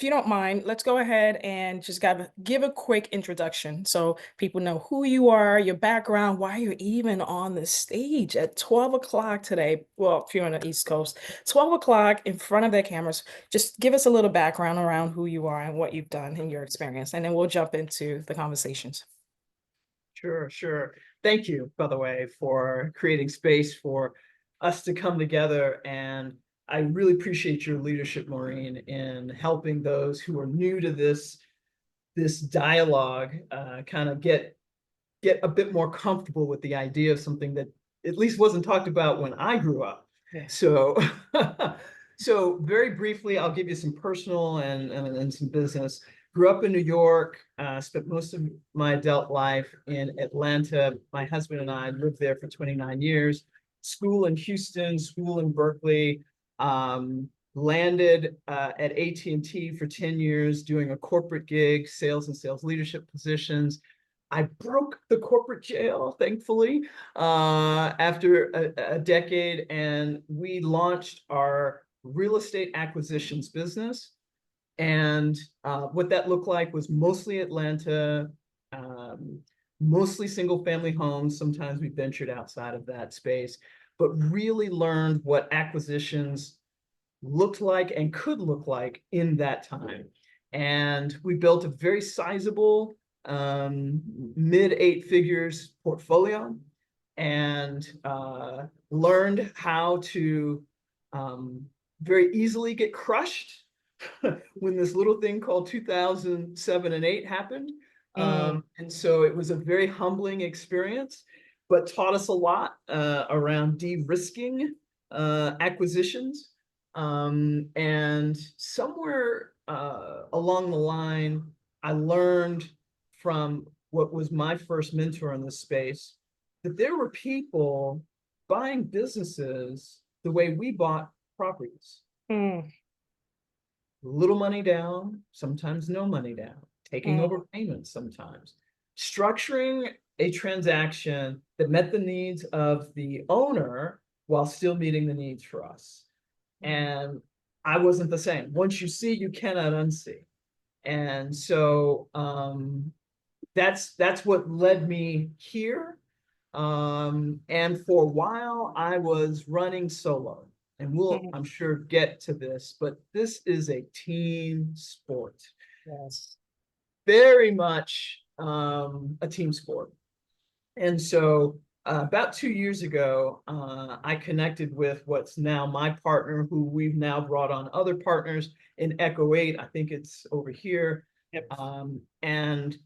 if you don't mind, let's go ahead and just give a quick introduction so people know who you are, your background, why you're even on the stage at 12 o'clock today. Well, if you're on the East Coast, 12 o'clock in front of their cameras. Just give us a little background around who you are and what you've done in your experience, and then we'll jump into the conversations. Sure, sure. Thank you, by the way, for creating space for us to come together. And I really appreciate your leadership, Maureen, in helping those who are new to this dialogue kind of get a bit more comfortable with the idea of something that at least wasn't talked about when I grew up. Yeah. So, so very briefly, I'll give you some personal and some business. Grew up in New York, spent most of my adult life in Atlanta. My husband and I lived there for 29 years. School in Houston, school in Berkeley. Landed at AT&T for 10 years doing a corporate gig, sales and sales leadership positions. I broke the corporate jail, thankfully, after a decade, and we launched our real estate acquisitions business. And what that looked like was mostly Atlanta, um, mostly single family homes. Sometimes we ventured outside of that space, but really learned what acquisitions looked like and could look like in that time. And we built a very sizable mid eight figures portfolio and learned how to very easily get crushed when this little thing called 2007 and 8 happened. Mm, And so it was a very humbling experience, but taught us a lot around de-risking acquisitions. And somewhere along the line, I learned from what was my first mentor in this space that there were people buying businesses the way we bought properties. mm, Little money down, sometimes no money down, taking mm, over payments sometimes, structuring a transaction that met the needs of the owner while still meeting the needs for us. mm. And I wasn't the same. Once you see, you cannot unsee. And so that's what led me here. And for a while, I was running solo, and we'll, Mm. I'm sure, get to this, but this is a team sport, Yes. very much a team sport. And so about 2 years ago, I connected with what's now my partner, who we've now brought on other partners in Echo 8. I think it's over here. Yep. And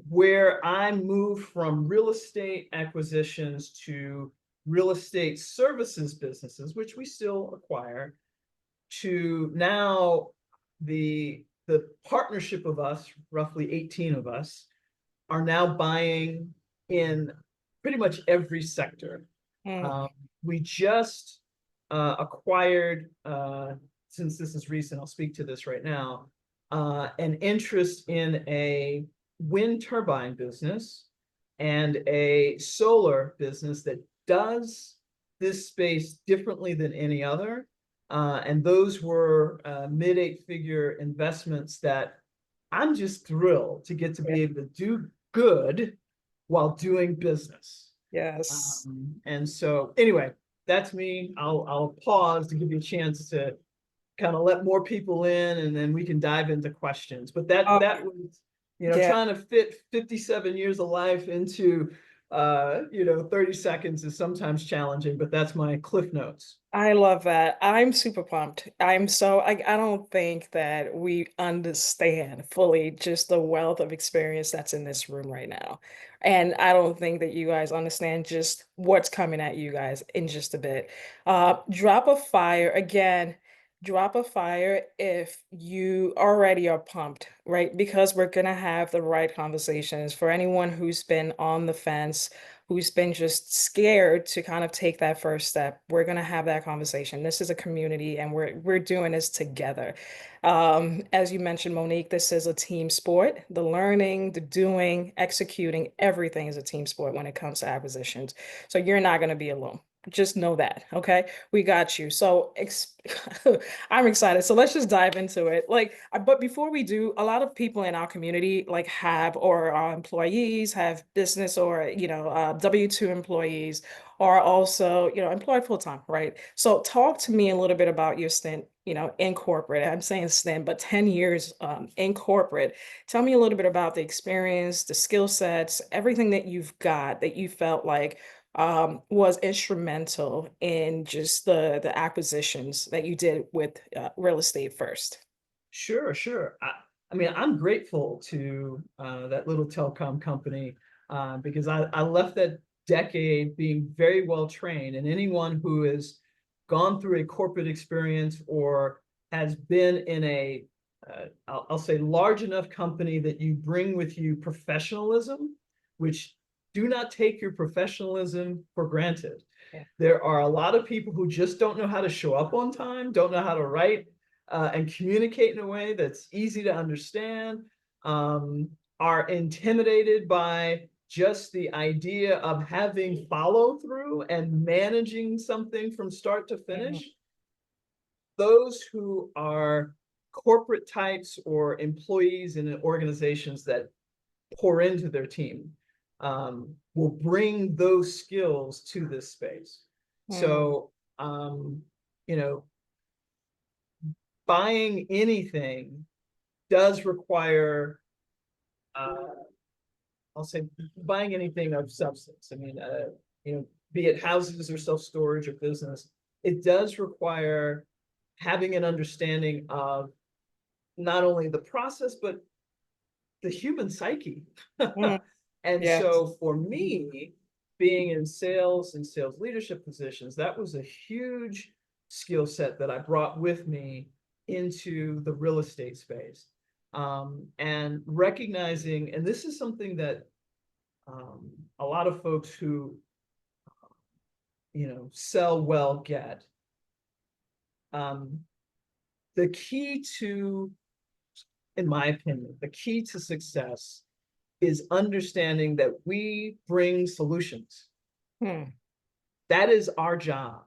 where I moved from real estate acquisitions to real estate services businesses, which we still acquire, to now the partnership of us, roughly 18 of us, are now buying in pretty much every sector. Mm, Um, we just acquired, since this is recent, I'll speak to this right now, an interest in a wind turbine business and a solar business that does this space differently than any other. And those were mid eight figure investments that I'm just thrilled to get to yeah. be able to do good while doing business. Yes. And so anyway, that's me. I'll pause to give you a chance to kind of let more people in, and then we can dive into questions. But Oh, that was, yeah. trying to fit 57 years of life into 30 seconds is sometimes challenging, but that's my cliff notes. I love that. I'm super pumped. I don't think that we understand fully just the wealth of experience that's in this room right now. And I don't think that you guys understand just what's coming at you guys in just a bit. Drop a fire again. Drop a fire if you already are pumped, right? Because we're gonna have the right conversations. For anyone who's been on the fence, who's been just scared to kind of take that first step, we're going to have that conversation. This is a community and we're doing this together. As you mentioned, Monique, this is a team sport. The learning, the doing, executing, everything is a team sport when it comes to acquisitions. So you're not going to be alone. Just know that, okay? We got you. So I'm excited. So let's just dive into it. But before we do, a lot of people in our community like have, or our employees have business, or W-2 employees are also, employed full time, right? So talk to me a little bit about your stint, in corporate. I'm saying stint, but 10 years in corporate. Tell me a little bit about the experience, the skill sets, everything that you've got that you felt like was instrumental in just the acquisitions that you did with real estate first. Sure, sure. I mean, I'm grateful to that little telecom company because I left that decade being very well trained, and anyone who has gone through a corporate experience or has been in a, I'll say, large enough company that you bring with you professionalism, which do not take your professionalism for granted. Yeah. There are a lot of people who just don't know how to show up on time, don't know how to write and communicate in a way that's easy to understand, are intimidated by just the idea of having follow through and managing something from start to Mhm. finish. Those who are corporate types or employees in organizations that pour into their team will bring those skills to this space. Mm, So, you know, buying anything does require, uh, I'll say, buying anything of substance. I mean, be it houses or self storage or business, it does require having an understanding of not only the process but the human psyche. mm, And yes. so for me, being in sales and sales leadership positions, that was a huge skill set that I brought with me into the real estate space. And recognizing, and this is something that a lot of folks who, sell well get. Um, the key to, in my opinion, the key to success is understanding that we bring solutions. Hmm. That is our job.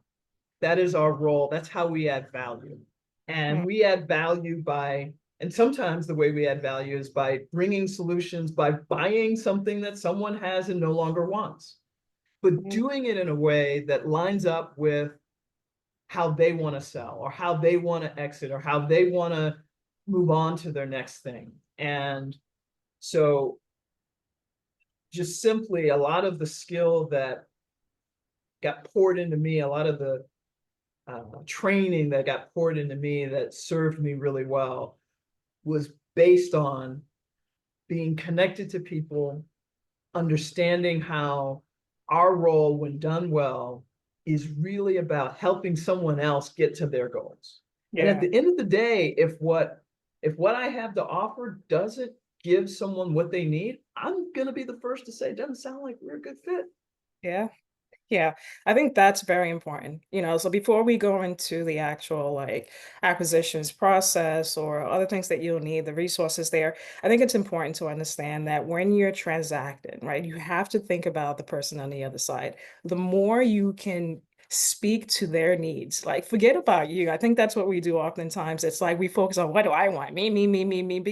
That is our role. That's how we add value. And Mm, we add value by, and sometimes the way we add value is by bringing solutions, by buying something that someone has and no longer wants, but mm, doing it in a way that lines up with how they want to sell or how they want to exit or how they want to move on to their next thing. And so just simply a lot of the skill that got poured into me, a lot of the training that got poured into me that served me really well was based on being connected to people, understanding how our role, when done well, is really about helping someone else get to their goals. And at yeah. the end of the day, if what I have to offer doesn't give someone what they need, I'm gonna be the first to say it doesn't sound like we're a good fit. Yeah. Yeah, I think that's very important. So before we go into the actual like acquisitions process or other things that you'll need, the resources there, I think it's important to understand that when you're transacting, right, you have to think about the person on the other side. The more you can speak to their needs, like forget about you. I think that's what we do oftentimes. It's like we focus on what do I want? Me,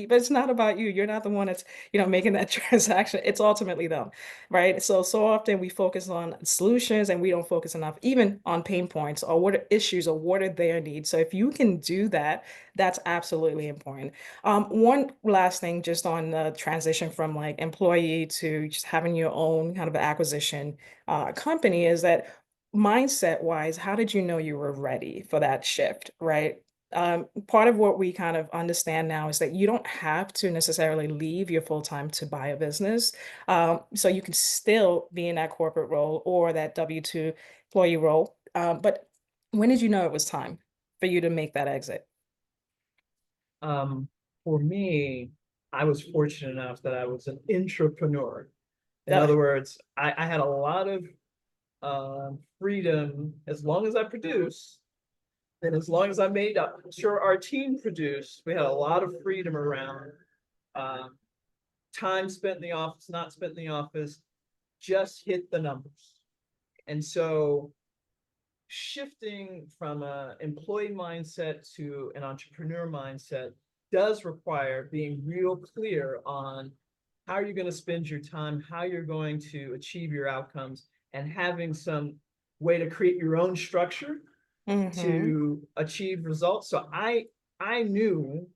but it's not about you. You're not the one that's, making that transaction. It's ultimately them, right? So often we focus on solutions and we don't focus enough even on pain points or what are issues or what are their needs. So if you can do that, that's absolutely important. One last thing just on the transition from like employee to just having your own kind of acquisition company is that mindset wise, how did you know you were ready for that shift, right? Part of what we kind of understand now is that you don't have to necessarily leave your full time to buy a business. So you can still be in that corporate role or that W-2 employee role. But when did you know it was time for you to make that exit? Um, for me, I was fortunate enough that I was an entrepreneur. In Uh, other words, I had a lot of freedom as long as I produce, and as long as I made up sure our team produced, we had a lot of freedom around um, time spent in the office, not spent in the office, just hit the numbers. And so shifting from an employee mindset to an entrepreneur mindset does require being real clear on how you're going to spend your time, how you're going to achieve your outcomes, and having some way to create your own structure Mhm. to achieve results. So I knew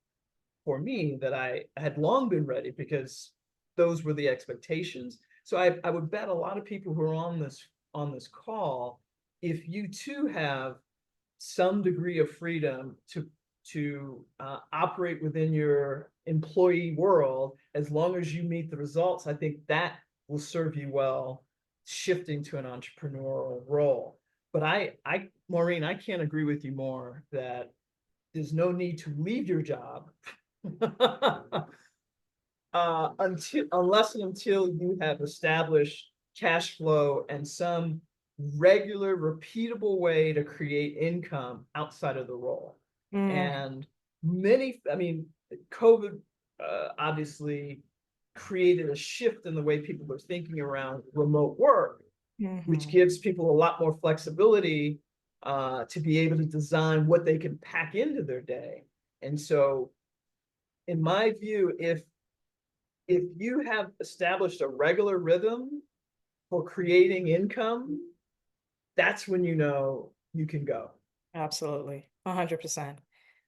for me that I had long been ready because those were the expectations. So I would bet a lot of people who are on this call, if you too have some degree of freedom to operate within your employee world, as long as you meet the results, I think that will serve you well shifting to an entrepreneurial role. But Maureen, I can't agree with you more that there's no need to leave your job until unless and until you have established cash flow and some regular, repeatable way to create income outside of the role. Mm, And I mean, COVID obviously created a shift in the way people are thinking around remote work, which mhm. gives people a lot more flexibility to be able to design what they can pack into their day. And so, in my view, if you have established a regular rhythm for creating income, that's when you know you can go. Absolutely. 100%.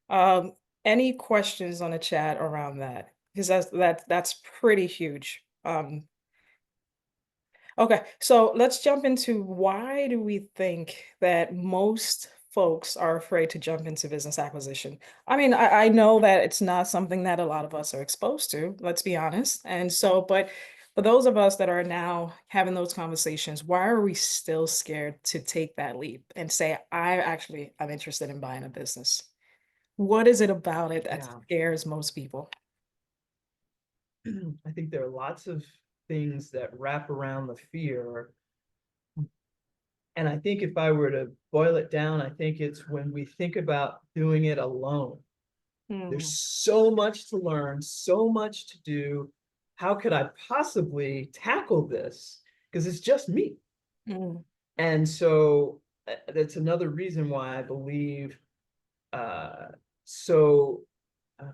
Um, any questions on the chat around that? Because that's pretty huge. Okay, so let's jump into why do we think that most folks are afraid to jump into business acquisition? I mean, I know that it's not something that a lot of us are exposed to, let's be honest. And so, but for those of us that are now having those conversations, why are we still scared to take that leap and say, I'm interested in buying a business? What is it about it that Yeah. scares most people? I think there are lots of things that wrap around the fear. And I think if I were to boil it down, I think it's when we think about doing it alone. There's Mm, so much to learn, so much to do. How could I possibly tackle this? Because it's just me. mm, And so that's another reason why I believe uh, so uh,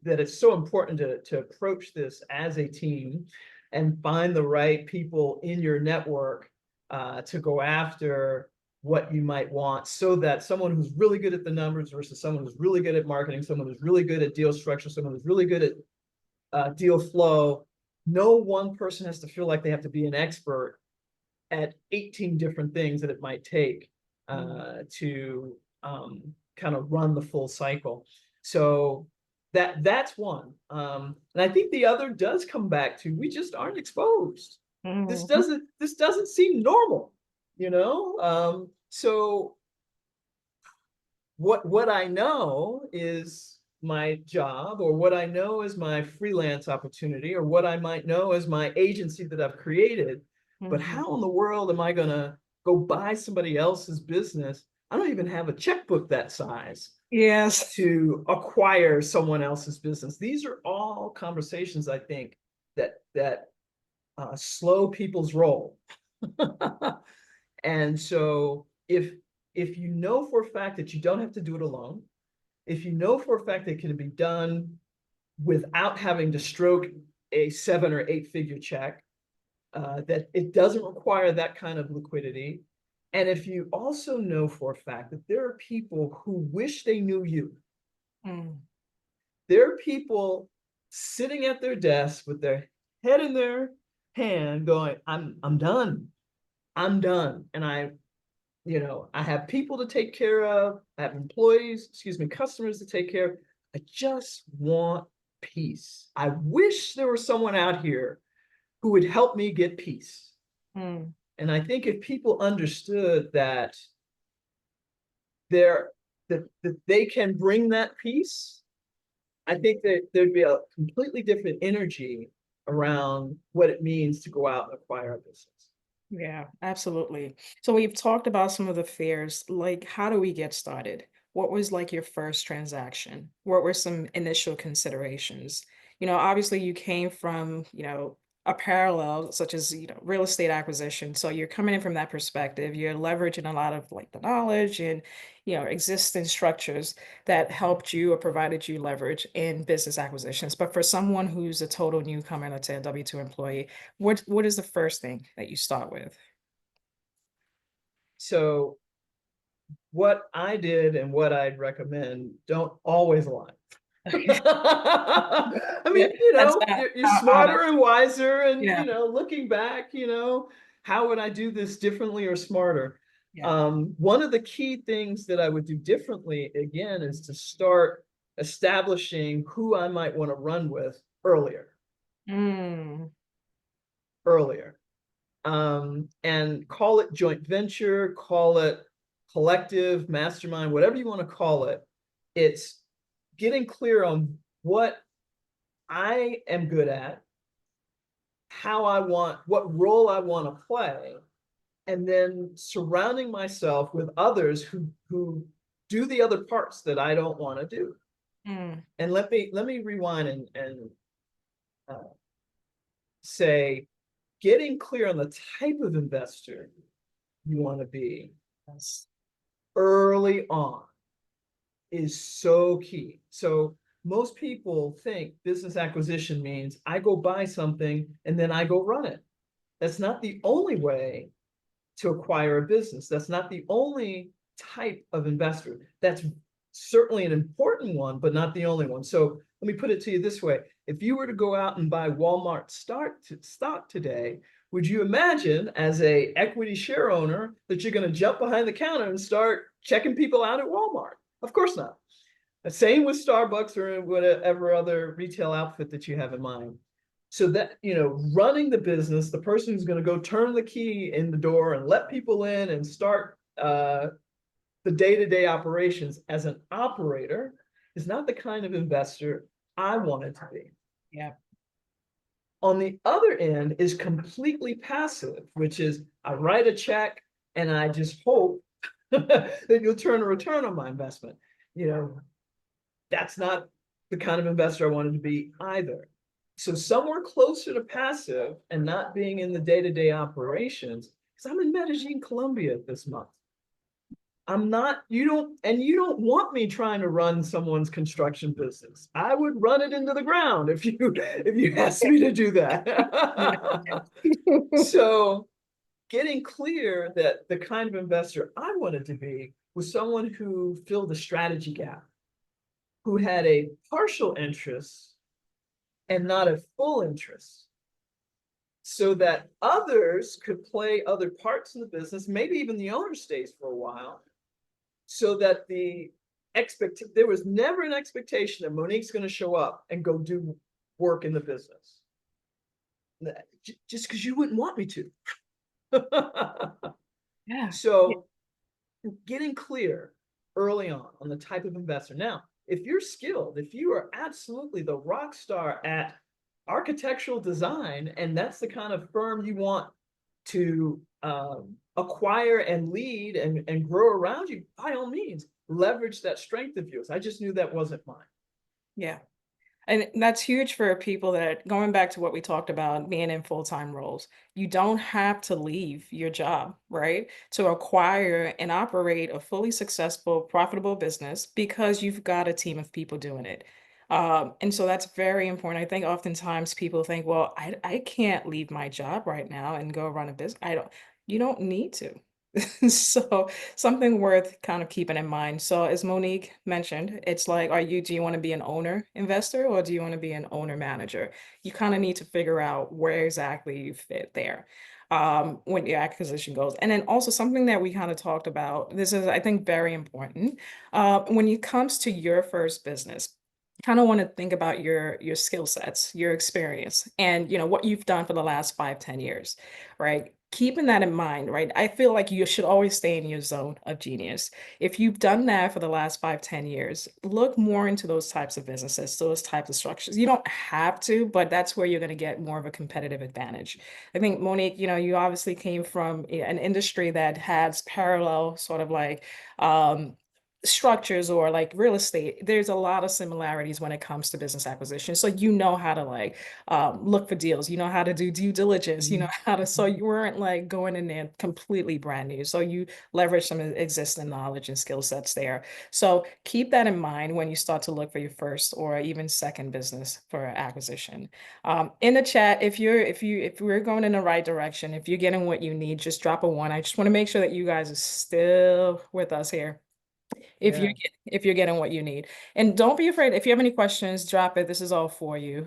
that it's so important to approach this as a team and find the right people in your network to go after what you might want, so that someone who's really good at the numbers versus someone who's really good at marketing, someone who's really good at deal structure, someone who's really good at deal flow, no one person has to feel like they have to be an expert at 18 different things that it might take mm, to kind of run the full cycle. So that's one. And I think the other does come back to we just aren't exposed. mhm, This doesn't seem normal, you know? So what I know is my job, or what I know is my freelance opportunity, or what I might know as my agency that I've created. But mhm. how in the world am I going to go buy somebody else's business? I don't even have a checkbook that size Yes. to acquire someone else's business. These are all conversations I think that slow people's roll. And so if you know for a fact that you don't have to do it alone, if you know for a fact that it can be done without having to stroke a 7 or 8 figure check, that it doesn't require that kind of liquidity. And if you also know for a fact that there are people who wish they knew you, Mm, there are people sitting at their desk with their head in their hand going, I'm done. I'm done. And I have people to take care of. I have employees, excuse me, customers to take care of. I just want peace. I wish there was someone out here who would help me get peace. mm. And I think if people understood that they're that they can bring that peace, I think that there'd be a completely different energy around what it means to go out and acquire a business. Yeah, absolutely. So we've talked about some of the fears, like how do we get started? What was like your first transaction? What were some initial considerations? Obviously you came from, a parallel such as, real estate acquisition. So you're coming in from that perspective, you're leveraging a lot of like the knowledge and, existing structures that helped you or provided you leverage in business acquisitions. But for someone who's a total newcomer, let's say a W-2 employee, what is the first thing that you start with? So what I did and what I'd recommend don't always align. I Yeah, mean, that's not you're smarter honest. and wiser, and Yeah, looking back, how would I do this differently or smarter? yeah. One of the key things that I would do differently again is to start establishing who I might want to run with Mm, earlier, and call it joint venture, call it collective, mastermind, whatever you want to call it. It's getting clear on what I am good at, what role I want to play, and then surrounding myself with others who do the other parts that I don't want to do. mm, And let me rewind and uh, say, getting clear on the type of investor you want to be yes. early on is so key. So most people think business acquisition means I go buy something and then I go run it. That's not the only way to acquire a business. That's not the only type of investor. That's certainly an important one, but not the only one. So let me put it to you this way. If you were to go out and buy Walmart stock today, would you imagine as a equity share owner that you're going to jump behind the counter and start checking people out at Walmart? Of course not. The same with Starbucks or whatever other retail outfit that you have in mind. So that, running the business, the person who's going to go turn the key in the door and let people in and start the day-to-day operations as an operator is not the kind of investor I wanted to be. Yeah. On the other end is completely passive, which is I write a check and I just hope that you'll turn a return on my investment. You know, that's not the kind of investor I wanted to be either. So somewhere closer to passive and not being in the day-to-day operations, because I'm in Medellin, Colombia this month. I'm not, you don't want me trying to run someone's construction business. I would run it into the ground if you asked me to do Yeah. that. So getting clear that the kind of investor I wanted to be was someone who filled a strategy gap, who had a partial interest and not a full interest, so that others could play other parts in the business, maybe even the owner stays for a while, so that there was never an expectation that Monique's going to show up and go do work in the business just because you wouldn't want me to. Yeah. Yeah. So getting clear early on the type of investor. Now, if you're skilled, if you are absolutely the rock star at architectural design, and that's the kind of firm you want to acquire and lead and grow around you, by all means, leverage that strength of yours. I just knew that wasn't mine. Yeah. And that's huge for people that going back to what we talked about being in full-time roles. You don't have to leave your job, right? To acquire and operate a fully successful, profitable business because you've got a team of people doing it. And so that's very important. I think oftentimes people think, well, I can't leave my job right now and go run a business. You don't need to. So something worth kind of keeping in mind. So as Monique mentioned, it's like, do you want to be an owner investor or do you want to be an owner manager? You kind of need to figure out where exactly you fit there when your acquisition goes. And then also something that we kind of talked about, this is, I think, very important. When it comes to your first business, kind of want to think about your skill sets, your experience, and what you've done for the last 5, 10 years, right? Keeping that in mind, right? I feel like you should always stay in your zone of genius. If you've done that for the last 5, 10 years, look more into those types of businesses, those types of structures. You don't have to, but that's where you're going to get more of a competitive advantage. I think, Monique, you obviously came from an industry that has parallel sort of like structures or like real estate, there's a lot of similarities when it comes to business acquisition. So you know how to like look for deals, you know how to do due diligence, you know Mhm. how to, so you weren't like going in there completely brand new. So you leverage some existing knowledge and skill sets there. So keep that in mind when you start to look for your first or even second business for acquisition. In the chat, if we're going in the right direction, if you're getting what you need, just drop a one. I just want to make sure that you guys are still with us here Yeah. if you're getting what you need. And don't be afraid. If you have any questions, drop it. This is all for you.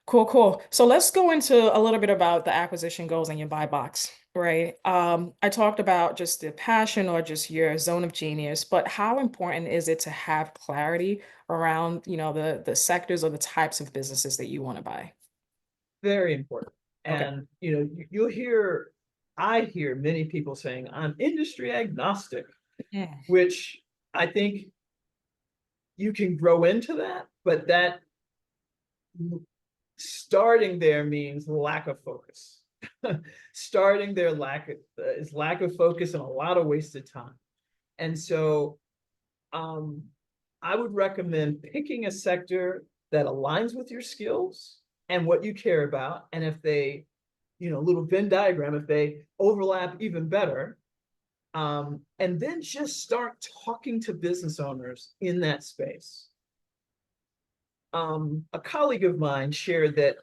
Cool, cool. So let's go into a little bit about the acquisition goals in your buy box, right? I talked about just the passion or just your zone of genius, but how important is it to have clarity around, the sectors or the types of businesses that you want to buy? Very important. Okay. And you'll hear, I hear many people saying I'm industry agnostic, Mm, which I think you can grow into that, but that starting there means lack of focus. Starting there is lack of focus and a lot of wasted time. And so um, I would recommend picking a sector that aligns with your skills and what you care about. And if they, little Venn diagram, if they overlap even better, and then just start talking to business owners in that space. A colleague of mine shared that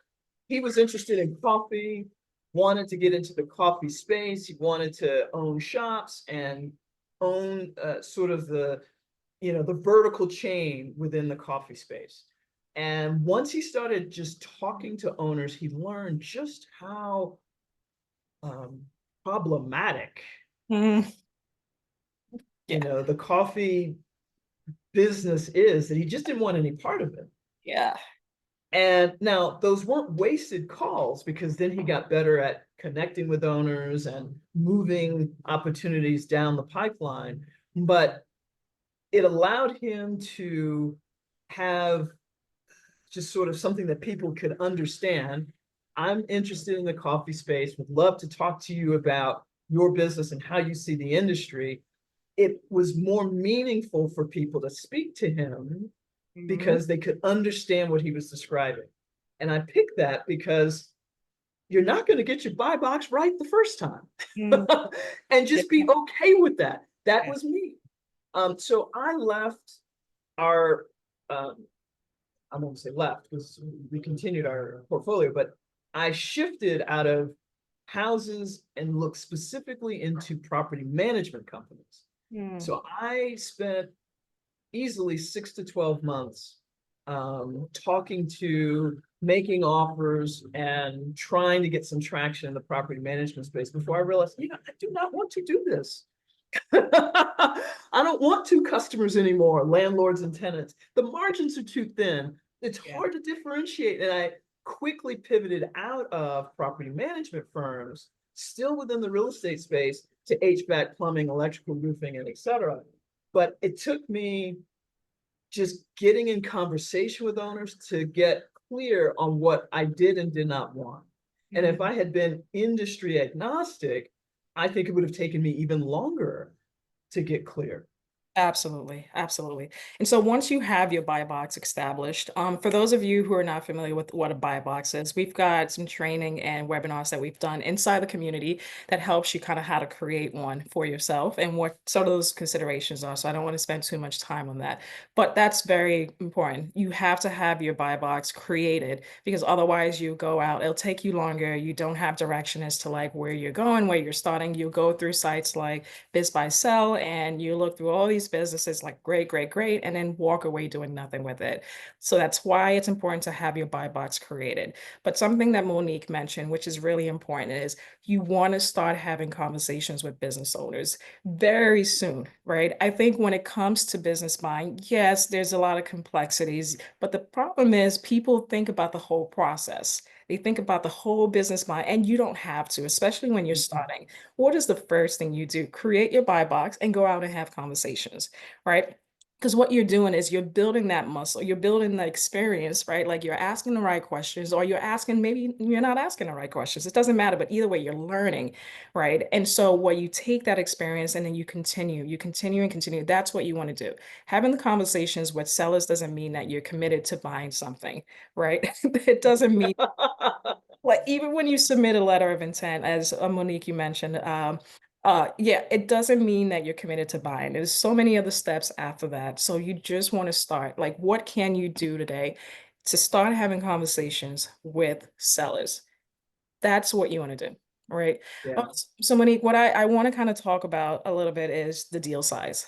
he was interested in coffee, wanted to get into the coffee space. He wanted to own shops and own sort of the vertical chain within the coffee space. And once he started just talking to owners, he learned just how um, problematic, mm, yeah, the coffee business is, that he just didn't want any part of it. yeah. And now those weren't wasted calls because then he got better at connecting with owners and moving opportunities down the pipeline. But it allowed him to have just sort of something that people could understand. I'm interested in the coffee space, would love to talk to you about your business and how you see the industry. It was more meaningful for people to speak to him Mhm. because they could understand what he was describing. And I picked that because you're not going to get your buy box right the first time. Mm, And yeah, just be okay with that. That yeah. was me. So I left our, um, I won't say left because we continued our portfolio, but I shifted out of houses and looked specifically into property management companies. Mm, So I spent easily 6 to 12 months talking to, making offers, and trying to get some traction in the property management space before I realized, I do not want to do this. I don't want two customers anymore, landlords and tenants. The margins are too thin. It's yeah. hard to differentiate. And I quickly pivoted out of property management firms, still within the real estate space, to HVAC, plumbing, electrical, roofing, and et cetera. But it took me just getting in conversation with owners to get clear on what I did and did not want. And if Mm. I had been industry agnostic, I think it would have taken me even longer to get clear. Absolutely, absolutely. And so once you have your buy box established, for those of you who are not familiar with what a buy box is, we've got some training and webinars that we've done inside the community that helps you kind of how to create one for yourself and what some of those considerations are. So I don't want to spend too much time on that, but that's very important. You have to have your buy box created because otherwise you go out, it'll take you longer. You don't have direction as to like where you're going, where you're starting. You go through sites like Biz by Sell and you look through all these businesses like great, great, great, and then walk away doing nothing with it. So that's why it's important to have your buy box created. But something that Monique mentioned, which is really important, is you want to start having conversations with business owners very soon, right? I think when it comes to business buying, yes, there's a lot of complexities, but the problem is people think about the whole process. They think about the whole business mind, and you don't have to, especially when you're starting. What is the first thing you do? Create your buy box and go out and have conversations, right? Because what you're doing is you're building that muscle, you're building the experience, right? Like you're asking the right questions, or you're asking, maybe you're not asking the right questions. It doesn't matter, but either way, you're learning, right? And so, what you take that experience and then you continue and continue. That's what you want to do. Having the conversations with sellers doesn't mean that you're committed to buying something, right? It doesn't mean like, even when you submit a letter of intent, as Monique, you mentioned, yeah, it doesn't mean that you're committed to buying. There's so many other steps after that. So you just want to start. Like, what can you do today to start having conversations with sellers? That's what you want to do, right? Yeah. So Monique, what I want to kind of talk about a little bit is the deal size.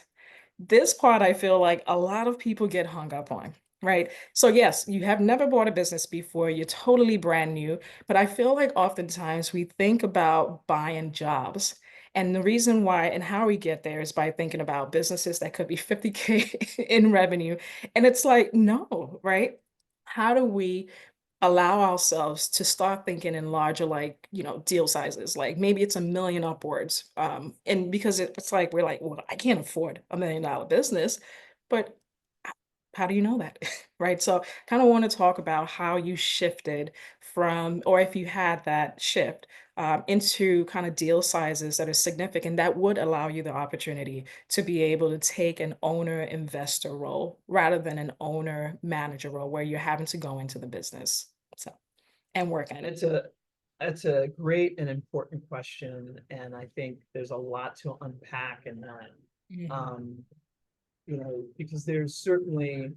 This part I feel like a lot of people get hung up on, right? So yes, you have never bought a business before, you're totally brand new, but I feel like oftentimes we think about buying jobs. And the reason why and how we get there is by thinking about businesses that could be 50K in revenue. And it's like, no, right? How do we allow ourselves to start thinking in larger, like, deal sizes, like maybe it's 1 million upwards, and because it's like we're like, well, I can't afford $1 million business, but how do you know that? Right, so kind of want to talk about how you shifted from, or if you had that shift, into kind of deal sizes that are significant that would allow you the opportunity to be able to take an owner investor role rather than an owner manager role where you're having to go into the business. So, and work on it. It's a that's a great and important question, and I think there's a lot to unpack in that. Mhm. Um, because there's certainly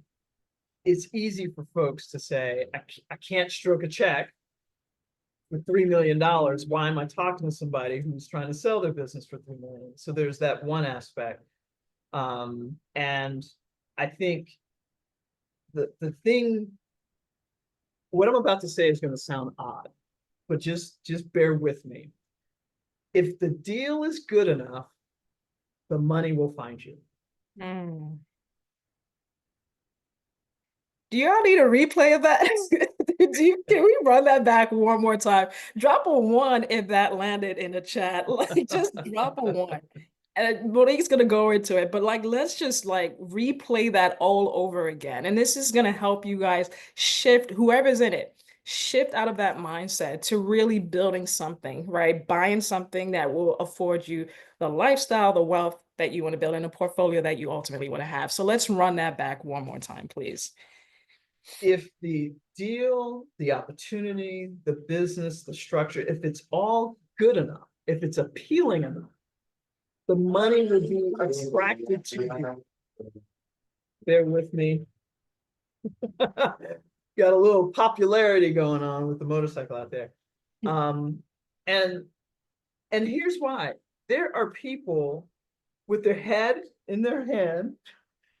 it's easy for folks to say, I can't stroke a check for $3 million. Why am I talking to somebody who's trying to sell their business for 3 million? So there's that one aspect. And I think the thing, what I'm about to say is going to sound odd, but just bear with me. If the deal is good enough, the money will find you. Mm. Do y'all need a replay of that? Can we run that back one more time? Drop a one if that landed in the chat. Like, just drop a one. And Monique's gonna go into it, but like, let's just like replay that all over again. And this is gonna help you guys shift, whoever's in it, shift out of that mindset to really building something, right? Buying something that will afford you the lifestyle, the wealth that you want to build, and a portfolio that you ultimately want to have. So let's run that back one more time, please. If the deal, the opportunity, the business, the structure, if it's all good enough, if it's appealing enough, the money will be attracted to you. Bear with me. Got a little popularity going on with the motorcycle out there. Um, and and here's why. There are people with their head in their hand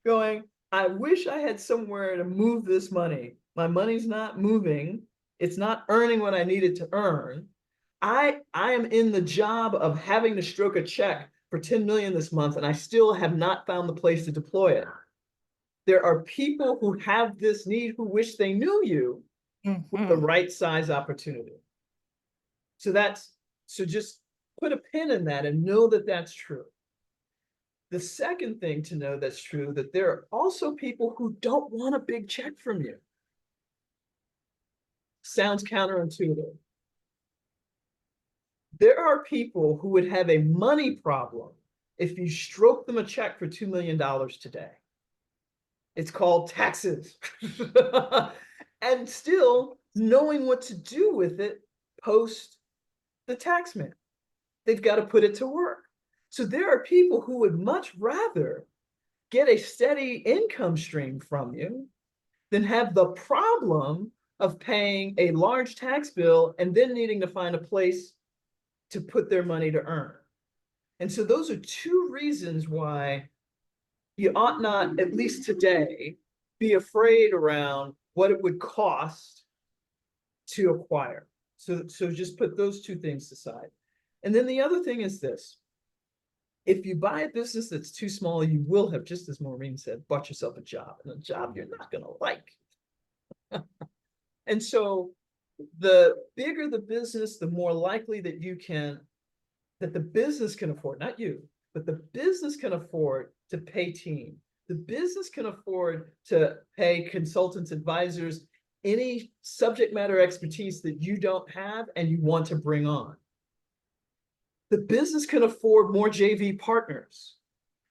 going, I wish I had somewhere to move this money. My money's not moving. It's not earning what I needed to earn. I am in the job of having to stroke a check for 10 million this month, and I still have not found the place to deploy it. There are people who have this need who wish they knew you with the Mhm. right size opportunity. So that's so just put a pin in that and know that that's true. The second thing to know that's true, that there are also people who don't want a big check from you. Sounds counterintuitive. There are people who would have a money problem if you stroke them a check for $2 million today. It's called taxes. And still knowing what to do with it post the tax man. They've got to put it to work. So there are people who would much rather get a steady income stream from you than have the problem of paying a large tax bill and then needing to find a place to put their money to earn. And so those are two reasons why you ought not, at least today, be afraid around what it would cost to acquire. So just put those two things aside. And then the other thing is this. If you buy a business that's too small, you will have, just as Maureen said, bought yourself a job, and a job you're not going to like. And so the bigger the business, the more likely that that the business can afford, not you, but the business can afford to pay team, The business can afford to pay consultants, advisors, any subject matter expertise that you don't have and you want to bring on. The business can afford more JV partners.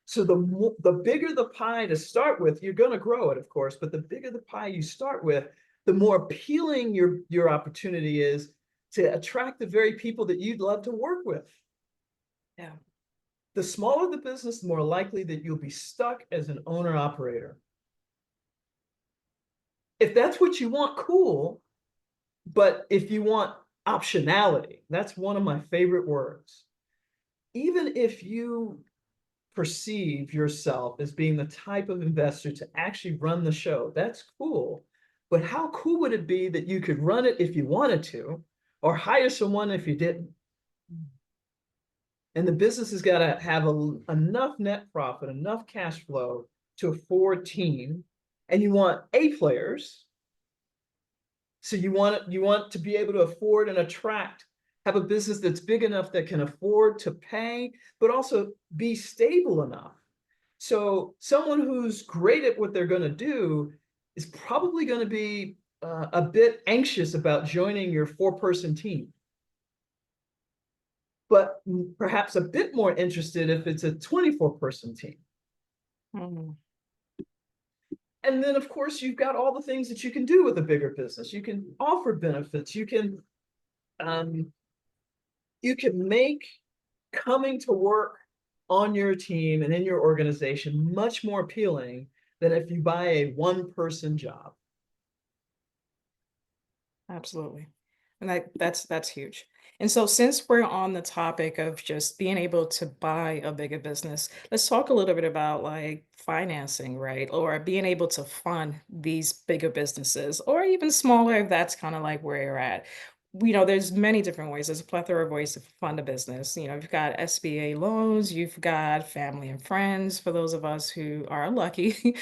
So the bigger the pie to start with, you're going to grow it, of course, but the bigger the pie you start with, the more appealing your opportunity is to attract the very people that you'd love to work with. Yeah. The smaller the business, the more likely that you'll be stuck as an owner operator. If that's what you want, cool. But if you want optionality, that's one of my favorite words. Even if you perceive yourself as being the type of investor to actually run the show, that's cool. But how cool would it be that you could run it if you wanted to, or hire someone if you didn't? And the business has got to have enough net profit, enough cash flow to afford team. And you want A players. So you want to be able to afford and attract, have a business that's big enough that can afford to pay, but also be stable enough. So someone who's great at what they're going to do is probably going to be a bit anxious about joining your 4-person team, but perhaps a bit more interested if it's a 24-person team. Mm. And then, of course, you've got all the things that you can do with a bigger business. You can offer benefits. Um, you can make coming to work on your team and in your organization much more appealing than if you buy a 1-person job. Absolutely. And that's huge. And so since we're on the topic of just being able to buy a bigger business, let's talk a little bit about like financing, right? Or being able to fund these bigger businesses or even smaller if that's kind of like where you're at. There's many different ways. There's a plethora of ways to fund a business. You've got SBA loans, you've got family and friends for those of us who are lucky.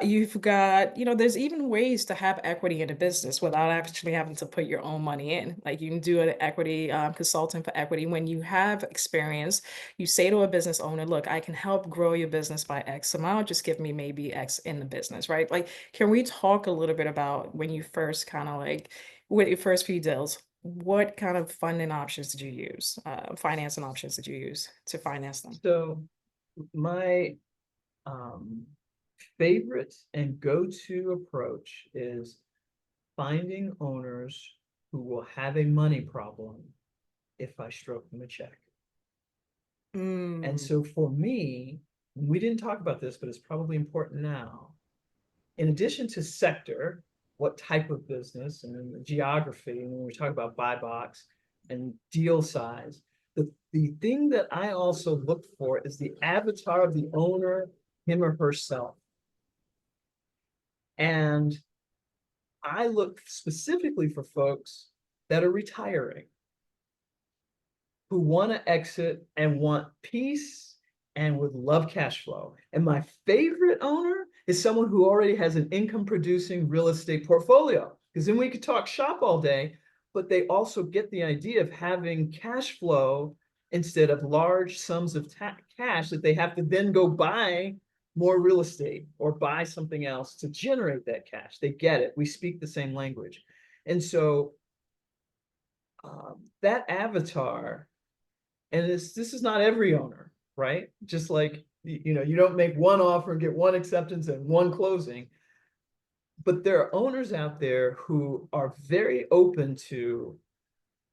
You've got, there's even ways to have equity in a business without actually having to put your own money in. Like you can do an equity consulting for equity when you have experience. You say to a business owner, look, I can help grow your business by X amount. Just give me maybe X in the business, right? Like, can we talk a little bit about when you first kind of like, with your first few deals, what kind of funding options did you use? Financing options did you use to finance them? So my um, favorite and go-to approach is finding owners who will have a money problem if I stroke them a check. And Mm, so for me, we didn't talk about this, but it's probably important now. In addition to sector, what type of business and geography, and when we talk about buy box and deal size, the thing that I also look for is the avatar of the owner, him or herself. And I look specifically for folks that are retiring, who want to exit and want peace and would love cash flow. And my favorite owner is someone who already has an income producing real estate portfolio, because then we could talk shop all day, but they also get the idea of having cash flow instead of large sums of cash that they have to then go buy more real estate or buy something else to generate that cash. They get it. We speak the same language. And so that avatar, and this is not every owner, right? Just like, you don't make one offer and get one acceptance and one closing. But there are owners out there who are very open to,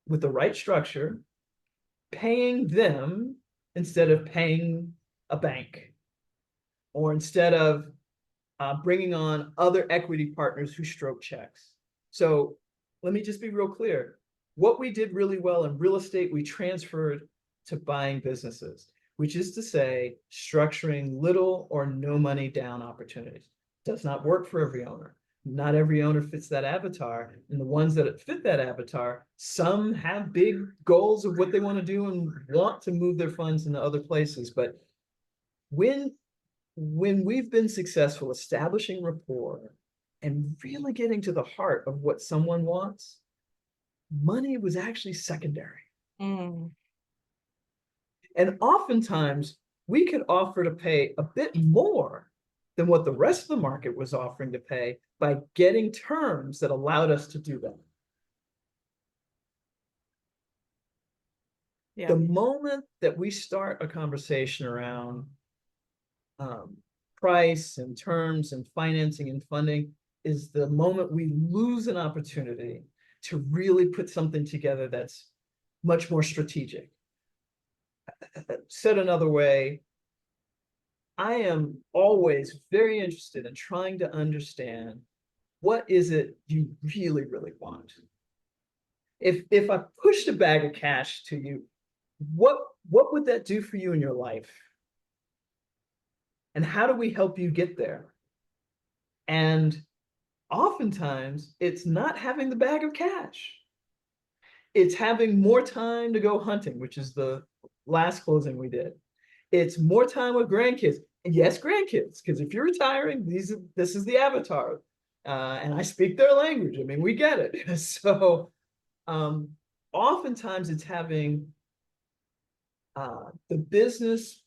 with the right structure, paying them instead of paying a bank, or instead of bringing on other equity partners who stroke checks. So let me just be real clear. What we did really well in real estate, we transferred to buying businesses, which is to say, structuring little or no money down opportunities. Does not work for every owner. Not every owner fits that avatar. And the ones that fit that avatar, some have big goals of what they want to do and want to move their funds into other places. But when we've been successful establishing rapport and really getting to the heart of what someone wants, money was actually secondary. mm, And oftentimes we could offer to pay a bit more than what the rest of the market was offering to pay by getting terms that allowed us to do that. Yeah. The moment that we start a conversation around price and terms and financing and funding is the moment we lose an opportunity to really put something together that's much more strategic. Said another way, I am always very interested in trying to understand what is it you really, really want. If I pushed a bag of cash to you, what what would that do for you in your life? And how do we help you get there? And oftentimes it's not having the bag of cash. It's having more time to go hunting, which is the last closing we did. It's more time with grandkids. And yes, grandkids, because if you're retiring, this is the avatar. And I speak their language. I mean, we get it. So um, oftentimes it's having the business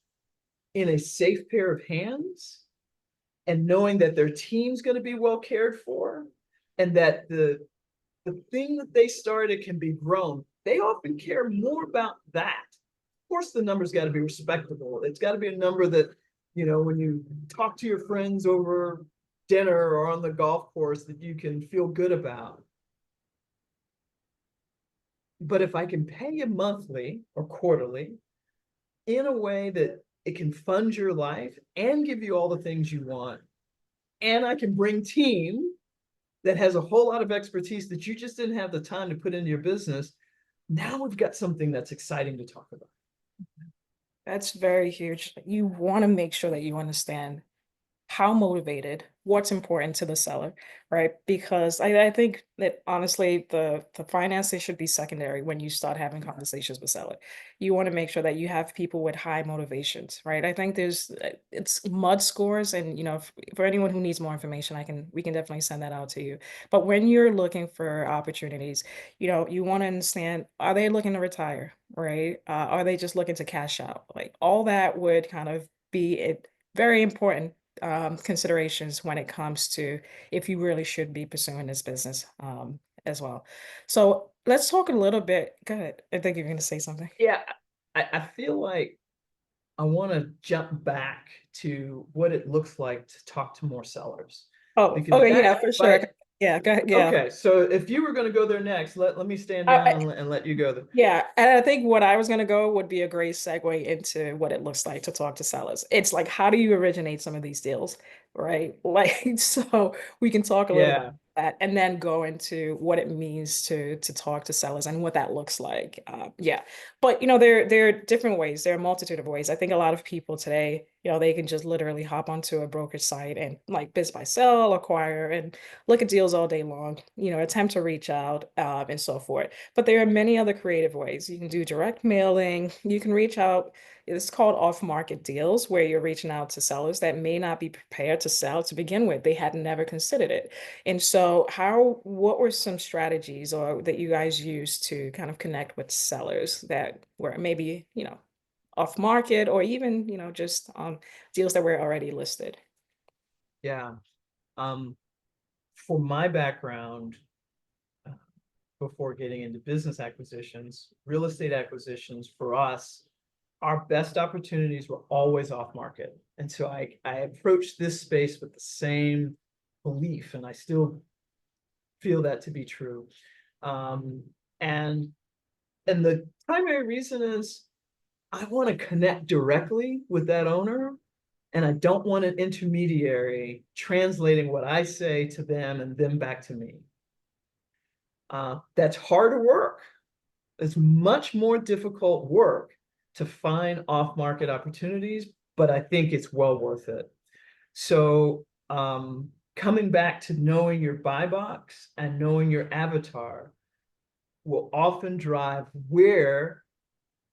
in a safe pair of hands and knowing that their team's going to be well cared for and that the thing that they started can be grown. They often care more about that. Of course, the number's got to be respectable. It's got to be a number that, you know, when you talk to your friends over dinner or on the golf course, that you can feel good about. But if I can pay you monthly or quarterly in a way that it can fund your life and give you all the things you want, and I can bring team that has a whole lot of expertise that you just didn't have the time to put into your business, now we've got something that's exciting to talk about. That's very huge. You want to make sure that you understand how motivated, what's important to the seller, right? Because I think that honestly, the finances should be secondary when you start having conversations with seller. You want to make sure that you have people with high motivations, right? I think there's it's mud scores, and for anyone who needs more information, we can definitely send that out to you. But when you're looking for opportunities, you want to understand, are they looking to retire, right? Are they just looking to cash out? Like all that would kind of be it very important considerations when it comes to if you really should be pursuing this business as well. So let's talk a little bit. Go ahead. I think you're going to say something. Yeah, I feel like I want to jump back to what it looks like to talk to more sellers Oh, because okay, that's yeah, for sure. my Yeah, go ahead. Yeah. okay. So if you were going to go there next, let me stand down and let you go there. Yeah, and I think what I was gonna go would be a great segue into what it looks like to talk to sellers. It's like, how do you originate some of these deals, right? Like, so we can talk a little bit Yeah, about that, and then go into what it means to talk to sellers and what that looks like. Yeah, but there are different ways. There are a multitude of ways. I think a lot of people today, they can just literally hop onto a brokerage site and like biz by sell, acquire, and look at deals all day long. Attempt to reach out and so forth. But there are many other creative ways. You can do direct mailing. You can reach out. It's called off-market deals, where you're reaching out to sellers that may not be prepared to sell to begin with. They had never considered it. And so what were some strategies or that you guys used to kind of connect with sellers that were maybe, off market or even, just deals that were already listed? yeah. Um, for my background, uh, before getting into business acquisitions, real estate acquisitions for us, our best opportunities were always off market. And so I approached this space with the same belief, and I still feel that to be true. Um, and and the primary reason is I want to connect directly with that owner, and I don't want an intermediary translating what I say to them and them back to me. That's harder work. It's much more difficult work to find off-market opportunities, but I think it's well worth it. So coming back to knowing your buy box and knowing your avatar will often drive where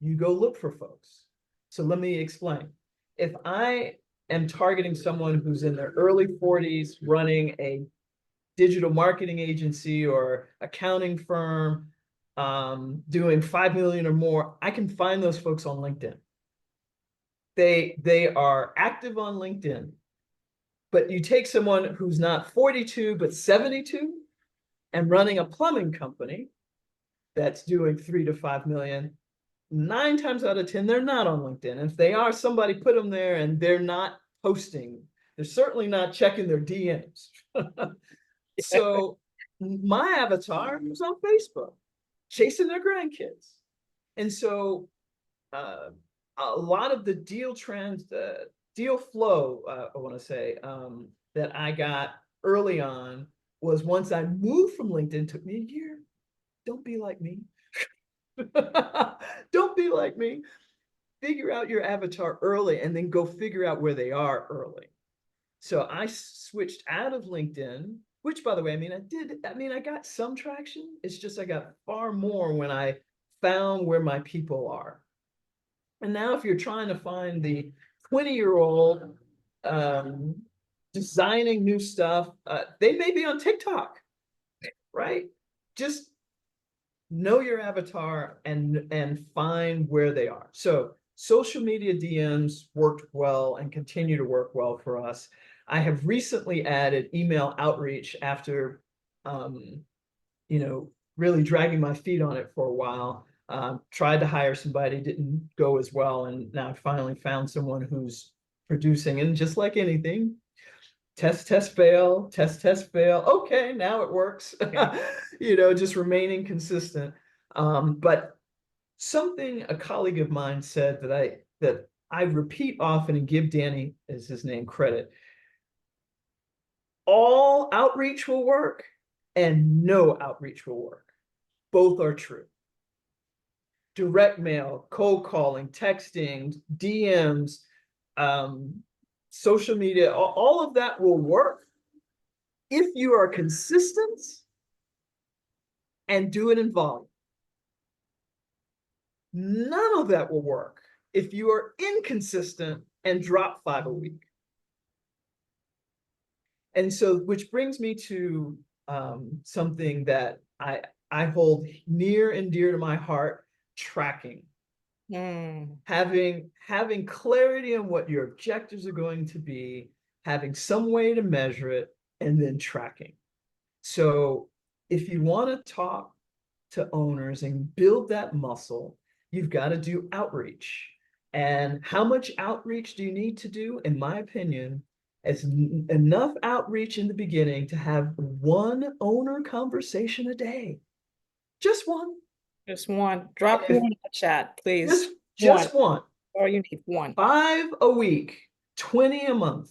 you go look for folks. So let me explain. If I am targeting someone who's in their early 40s running a digital marketing agency or accounting firm, doing 5 million or more, I can find those folks on LinkedIn. They are active on LinkedIn. But you take someone who's not 42, but 72 and running a plumbing company that's doing 3 to 5 million, 9 times out of 10, they're not on LinkedIn. And if they are, somebody put them there and they're not posting. They're certainly not checking their DMs. So my avatar was on Facebook, chasing their grandkids. And so uh, a lot of the deal trends, deal flow, I want to say, that I got early on was once I moved from LinkedIn, took me a year. Don't be like me. Don't be like me. Figure out your avatar early and then go figure out where they are early. So I switched out of LinkedIn, which by the way, I got some traction. It's just I got far more when I found where my people are. And now if you're trying to find the 20-year-old designing new stuff, they may be on TikTok, right? Just know your avatar and find where they are. So social media DMs worked well and continue to work well for us. I have recently added email outreach after really dragging my feet on it for a while. Tried to hire somebody, didn't go as well, and now I finally found someone who's producing. And just like anything, test, test, fail, test, fail. Okay, now it works. Yeah. Just remaining consistent. But something a colleague of mine said that I repeat often and give Danny, is his name, credit. All outreach will work and no outreach will work. Both are true. Direct mail, cold calling, texting, DMs, social media, all of that will work if you are consistent and do it in volume. None of that will work if you are inconsistent and drop 5 a week. And so, which brings me to something that I hold near and dear to my heart: tracking. Mm. Having clarity on what your objectives are going to be, having some way to measure it, and then tracking. So if you want to talk to owners and build that muscle, you've got to do outreach. And how much outreach do you need to do? In my opinion, as enough outreach in the beginning to have one owner conversation a day. Just one. Just one. And Drop if one in the chat, just please. One. just one, All you need, one. 5 a week, 20 a month.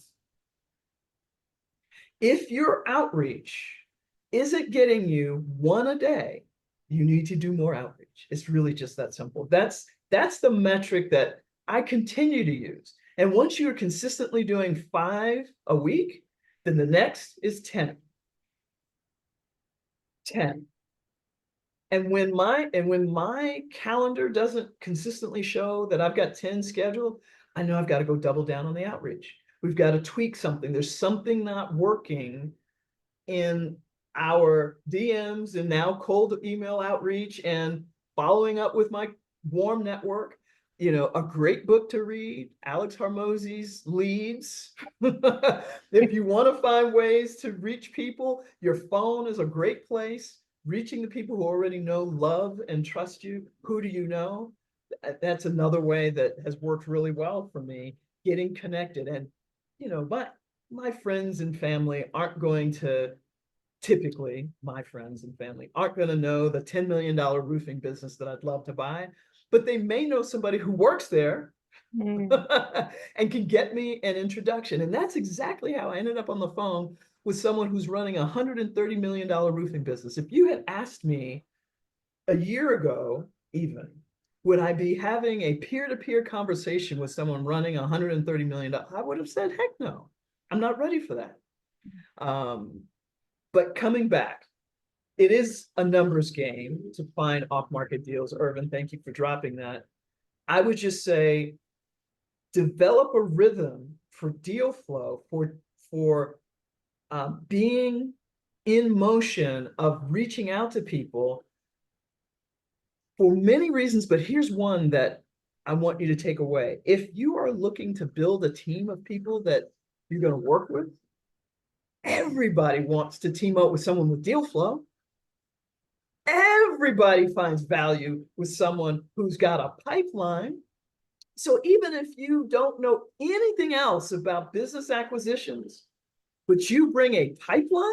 If your outreach isn't getting you one a day, you need to do more outreach. It's really just that simple. That's the metric that I continue to use. And once you're consistently doing 5 a week, then the next is 10. 10. And when my calendar doesn't consistently show that I've got 10 scheduled, I know I've got to go double down on the outreach. We've got to tweak something. There's something not working in our DMs and now cold email outreach and following up with my warm network. A great book to read, Alex Hormozy's Leads. If you want to find ways to reach people, your phone is a great place. Reaching the people who already know, love, and trust you. Who do you know? That's another way that has worked really well for me, getting connected. And, my friends and family aren't going to typically my friends and family aren't going to know the $10 million roofing business that I'd love to buy, but they may know somebody who works there Mm. and can get me an introduction. And that's exactly how I ended up on the phone with someone who's running a $130 million roofing business. If you had asked me a year ago, even, would I be having a peer-to-peer conversation with someone running $130 million, I would have said, heck no, I'm not ready for that. But coming back, it is a numbers game to find off-market deals. Irvin, thank you for dropping that. I would just say, develop a rhythm for deal flow, for being in motion of reaching out to people for many reasons. But here's one that I want you to take away. If you are looking to build a team of people that you're going to work with, Everybody wants to team up with someone with deal flow. Everybody finds value with someone who's got a pipeline. So even if you don't know anything else about business acquisitions, but you bring a pipeline,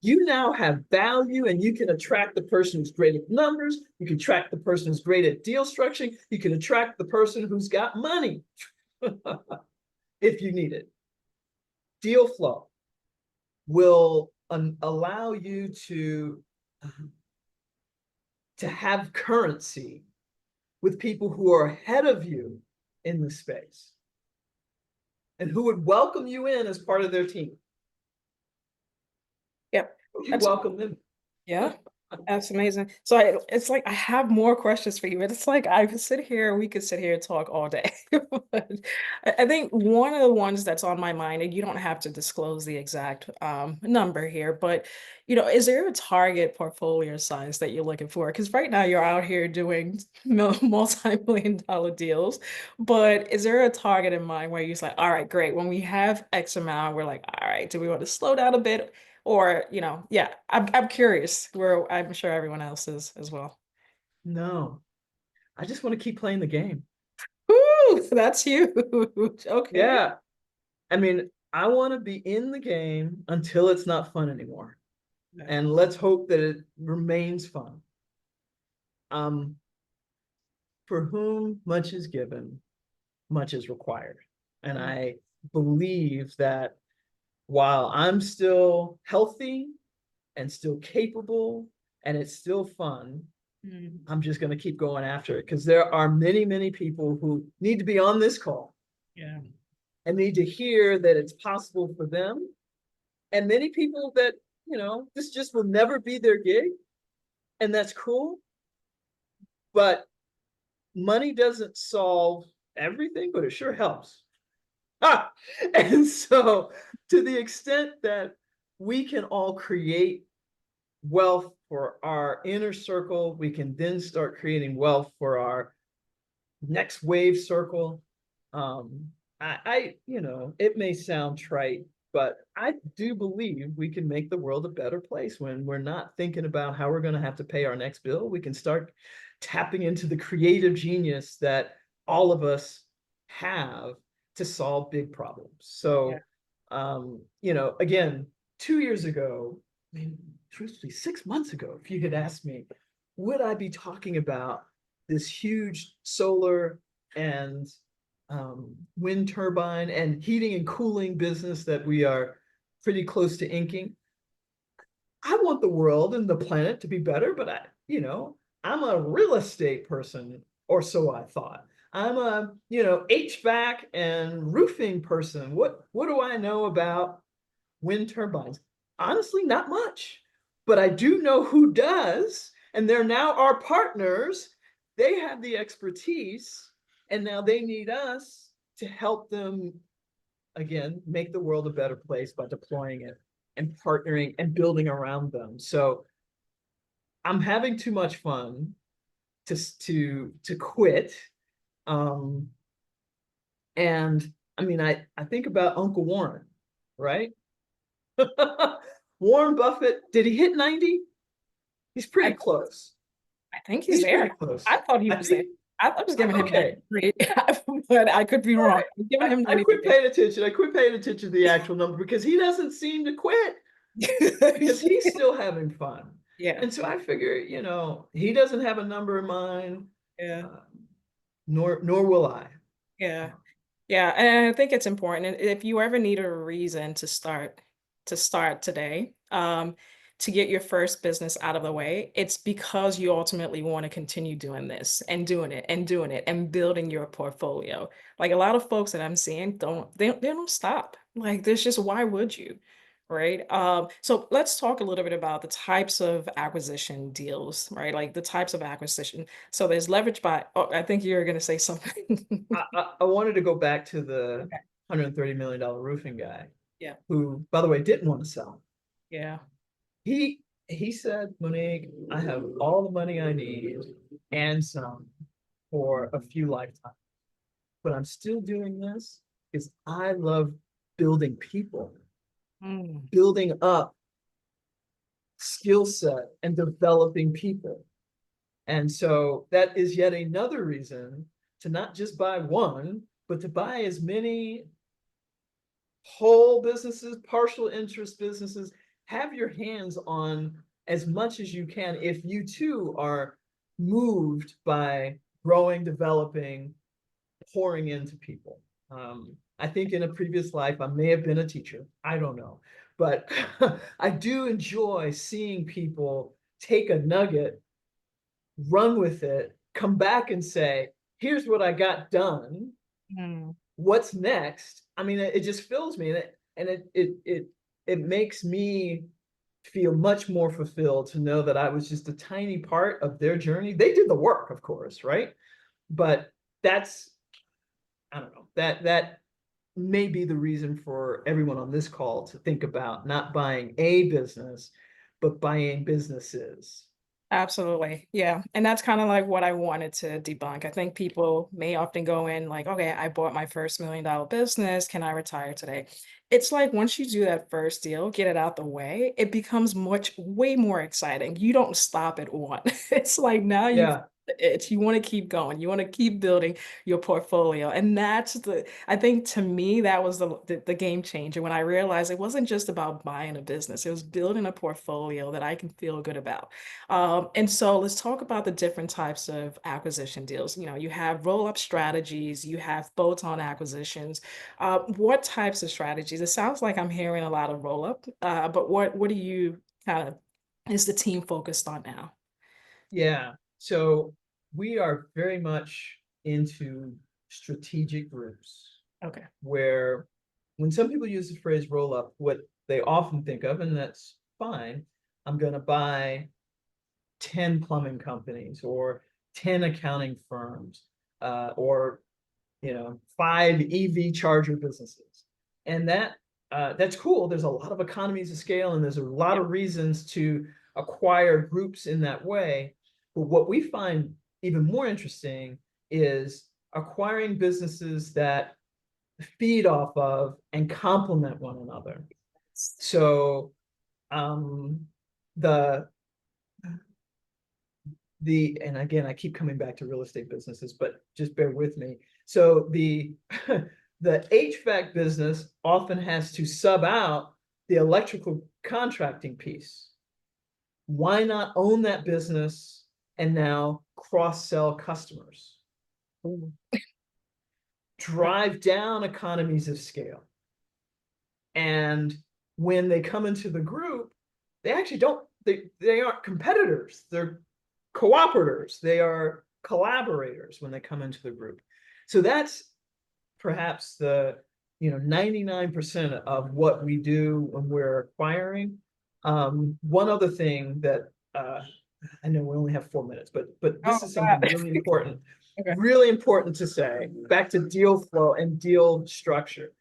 you now have value, and you can attract the person who's great at numbers. You can attract the person who's great at deal structuring. You can attract the person who's got money if you need it. Deal flow will allow you to have currency with people who are ahead of you in the space and who would welcome you in as part of their team. Yep. You That's welcome them. Yeah, that's amazing. So it's like I have more questions for you, but it's like I could sit here, we could sit here and talk all day. But I think one of the ones that's on my mind, and you don't have to disclose the exact number here, but is there a target portfolio size that you're looking for? Because right now you're out here doing multi-million dollar deals, but is there a target in mind where you're like, all right, great, when we have X amount, we're like, all right, do we want to slow down a bit? Or, yeah, I'm curious where I'm sure everyone else is as well. No, I just want to keep playing the game. Ooh, that's huge. Okay. Yeah. I mean, I want to be in the game until it's not fun anymore. Yeah. And let's hope that it remains fun. Um, for whom much is given, much is required. And Mm, I believe that while I'm still healthy and still capable and it's still fun, mm, I'm just going to keep going after it because there are many, many people who need to be on this call yeah. and need to hear that it's possible for them. And many people that, this just will never be their gig. And that's cool. But money doesn't solve everything, but it sure helps. Ah! And so, to the extent that we can all create wealth for our inner circle, we can then start creating wealth for our next wave circle. It may sound trite, but I do believe we can make the world a better place when we're not thinking about how we're going to have to pay our next bill. We can start tapping into the creative genius that all of us have to solve big problems. Yeah. So, again, 2 years ago, I mean, truthfully, 6 months ago, if you had asked me, would I be talking about this huge solar and wind turbine and heating and cooling business that we are pretty close to inking? I want the world and the planet to be better, but I'm a real estate person, or so I thought. I'm a, HVAC and roofing person. What do I know about wind turbines? Honestly, not much. But I do know who does, and they're now our partners. They have the expertise, and now they need us to help them, again, make the world a better place by deploying it and partnering and building around them. So I'm having too much fun to quit. Um, and I mean, I think about Uncle Warren, right? Warren Buffett, did he hit 90? He's pretty I close. I think he's He's there. pretty close. I thought he I was there. think, I was giving him okay. 93, but I could be All wrong. right. I'm giving him I quit 93. paying attention. I quit paying attention to the actual number because he doesn't seem to quit because he's still having fun. Yeah. And so I figure, he doesn't have a number in mind, Yeah. uh, nor will I. Yeah. Yeah, and I think it's important. And if you ever need a reason to start today, to get your first business out of the way, it's because you ultimately want to continue doing this and doing it and doing it and building your portfolio. Like a lot of folks that I'm seeing they don't stop. Like there's just why would you? Right. So let's talk a little bit about the types of acquisition deals, right? Like the types of acquisition. So there's leverage by, oh, I think you're going to say something. I wanted to go back to the Okay. $130 million roofing guy Yeah. who, by the way, didn't want to sell. Yeah. He said, Monique, I have all the money I need and some for a few lifetimes, but I'm still doing this because I love building people. Mm. building up skill set and developing people. And so that is yet another reason to not just buy one, but to buy as many whole businesses, partial interest businesses. Have your hands on as much as you can if you too are moved by growing, developing, pouring into people. I think in a previous life, I may have been a teacher. I don't know. But I do enjoy seeing people take a nugget, run with it, come back and say, here's what I got done. Mm. What's next? I mean, it just fills me, and it makes me feel much more fulfilled to know that I was just a tiny part of their journey. They did the work, of course, right? But that's, I don't know, that may be the reason for everyone on this call to think about not buying a business, but buying businesses. Absolutely. Yeah. And that's kind of like what I wanted to debunk. I think people may often go in like, okay, I bought my first $1 million business. Can I retire today? It's like once you do that first deal, get it out the way, it becomes way more exciting. You don't stop at one. It's like now Yeah, you want to keep going. You want to keep building your portfolio. And I think to me, that was the game changer when I realized it wasn't just about buying a business, it was building a portfolio that I can feel good about. And so let's talk about the different types of acquisition deals. You know, you have roll-up strategies, you have bolt-on acquisitions. What types of strategies? It sounds like I'm hearing a lot of roll-up, but what do you kind of is the team focused on now? yeah. So we are very much into strategic groups Okay. where when some people use the phrase roll up, what they often think of, and that's fine, I'm going to buy 10 plumbing companies or 10 accounting firms, or 5 EV charger businesses. And that's cool. There's a lot of economies of scale and there's a lot Yeah. of reasons to acquire groups in that way. But what we find even more interesting is acquiring businesses that feed off of and complement one another. So um, the and again, I keep coming back to real estate businesses, but just bear with me. So the HVAC business often has to sub out the electrical contracting piece. Why not own that business and now cross sell customers? Ooh. Drive down economies of scale. And when they come into the group, they actually don't, they aren't competitors. They're cooperators. They are collaborators when they come into the group. So that's perhaps the 99% of what we do when we're acquiring. One other thing that I know we only have 4 minutes, but Oh this is God. something Okay. really important to say. Back to deal flow and deal structure.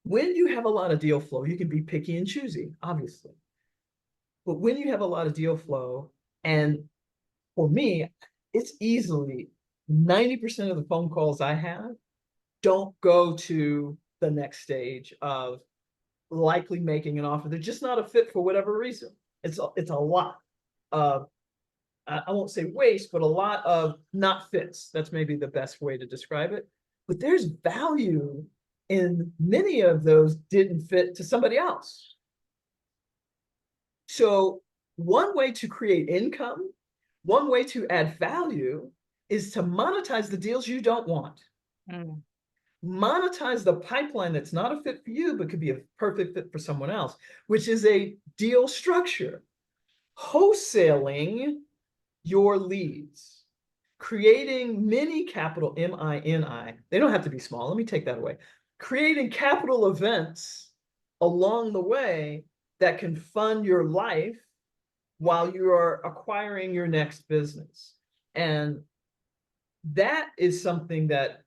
When you have a lot of deal flow, you can be picky and choosy, obviously. But when you have a lot of deal flow, and for me, it's easily 90% of the phone calls I have don't go to the next stage of likely making an offer. They're just not a fit for whatever reason. It's a lot of, I won't say waste, but a lot of not fits. That's maybe the best way to describe it. But there's value in many of those didn't fit to somebody else. So one way to create income, one way to add value is to monetize the deals you don't want. Mm. Monetize the pipeline that's not a fit for you, but could be a perfect fit for someone else, which is a deal structure. Wholesaling your leads, creating mini capital MINI. They don't have to be small. Let me take that away. Creating capital events along the way that can fund your life while you are acquiring your next business. And that is something that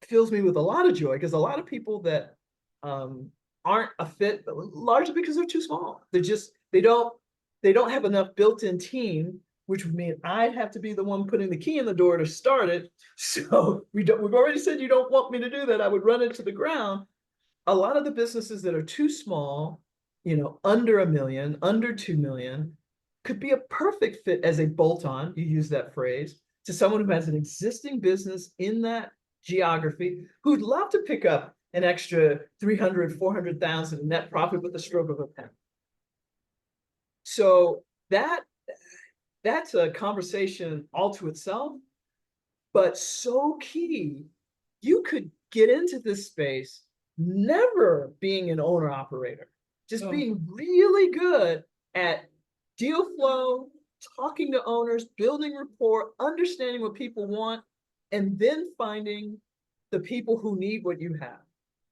fills me with a lot of joy because a lot of people that um, aren't a fit largely because they're too small. They don't have enough built-in team, which would mean I'd have to be the one putting the key in the door to start it. So we've already said you don't want me to do that. I would run it to the ground. a lot of the businesses that are too small, under a million, under 2 million, could be a perfect fit as a bolt-on, you use that phrase, to someone who has an existing business in that geography who'd love to pick up an extra 300, 400,000 in net profit with the stroke of a pen. So that's a conversation all to itself, but so key. You could get into this space never being an owner operator, just Oh, being really good at deal flow, talking to owners, building rapport, understanding what people want, and then finding the people who need what you have.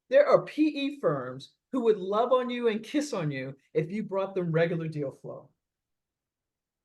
There are PE firms who would love on you and kiss on you if you brought them regular deal flow.